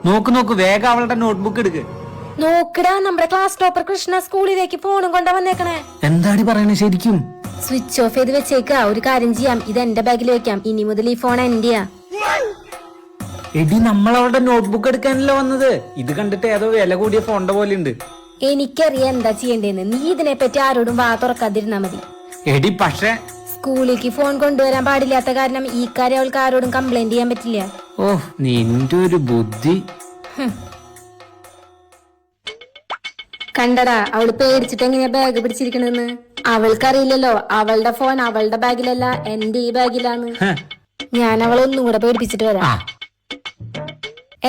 നോക്ക് നോക്ക്, വേഗം അവളുടെ നോട്ട്ബുക്ക് എടുക്ക്. നോക്കടാ, നമ്മുടെ ക്ലാസ് ടോപ്പർ കൃഷ്ണ സ്കൂളിലേക്ക് ഫോണും കൊണ്ടാ വന്നേക്കണേ. എന്താടി പറയണേ ശരിക്കും? സ്വിച്ച് ഓഫ് ചെയ്ത് വെച്ചേക്കാ. ഒരു കാര്യം ചെയ്യാം, ഇത് എന്റെ ബാഗിൽ വെക്കാം. ഇനി മുതൽ ഈ ഫോൺ എന്റെയാ. എടി, നമ്മൾ അവളുടെ നോട്ട്ബുക്ക് എടുക്കാനല്ലോ വന്നത്. ഇത് കണ്ടിട്ട് ഏതോ വില കൂടിയ ഫോണിന്റെ പോലെ ഉണ്ട്. എനിക്കറിയാം എന്താ ചെയ്യേണ്ടതെന്ന്. നീ ഇതിനെപ്പറ്റി ആരോടും വാ തുറക്കാതിരുന്നാ മതി. എടി പക്ഷേ സ്കൂളിലേക്ക് ഫോൺ കൊണ്ടുവരാൻ പാടില്ലാത്ത കാരണം ഈ കാര്യം അവൾക്ക് ആരോടും കംപ്ലൈന്റ് ചെയ്യാൻ പറ്റില്ല. ഓ, നിന്റെ ഒരു ബുദ്ധി. കണ്ടടാ, അവള് പേടിച്ചിട്ട് എങ്ങനെയാ ബാഗ് പിടിച്ചിരിക്കണെന്ന്. അവൾക്കറിയില്ലല്ലോ അവളുടെ ഫോൺ അവളുടെ ബാഗിലല്ല, എന്റെ ഈ ബാഗിലാന്ന്. ഞാൻ അവളെ ഒന്നും കൂടെ പേടിപ്പിച്ചിട്ട് വരാം.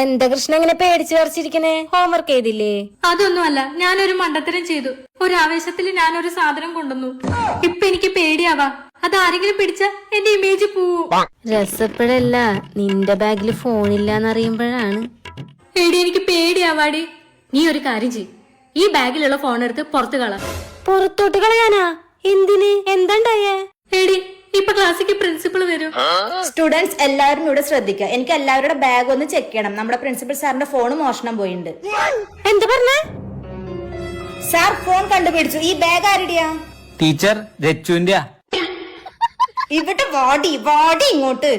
എന്താ കൃഷ്ണ ഇങ്ങനെ പേടിച്ചു വരച്ചിരിക്കണേ? ഹോംവർക്ക് ചെയ്തില്ലേ? അതൊന്നുമല്ല, ഞാനൊരു മണ്ടത്തരം ചെയ്തു. ഒരു ആവേശത്തിൽ ഞാനൊരു സാധനം കൊണ്ടുവന്നു. ഇപ്പൊ എനിക്ക് പേടിയാവാ. അത് ആരെങ്കിലും പിടിച്ച എന്റെ ഇമേജ് പോവും. രസപ്പെടല്ല, നിന്റെ ബാഗിൽ ഫോണില്ലാന്നറിയുമ്പോഴാണ്. എടി, എനിക്ക് പേടിയാവാടി. നീ ഒരു കാര്യം ചെയ്, ഈ ബാഗിലുള്ള ഫോൺ എടുത്ത് പുറത്ത് കള. പുറത്തോട്ട് കളയാനാ? എന്തിന്? എന്താണ്ടായേ? എടി, ഇപ്പൊ ക്ലാസ്സിക്ക് പ്രിൻസിപ്പൾ വരും. സ്റ്റുഡൻസ് എല്ലാവരും ഇവിടെ ശ്രദ്ധിക്കുക. എനിക്ക് എല്ലാവരുടെ ബാഗ് ഒന്ന് ചെക്ക് ചെയ്യണം. നമ്മുടെ പ്രിൻസിപ്പൽ സാറിന്റെ ഫോൺ മോഷണം പോയിട്ടുണ്ട്. എന്താ പറഞ്ഞേ? സാർ ഫോൺ കണ്ടുപിടിച്ചു. ഈ ബാഗ് ആരുടെയാ? ടീച്ചർ രച്ചുവിന്റെ. ഇവിടെ വാടി വാടി ഇങ്ങോട്ട്.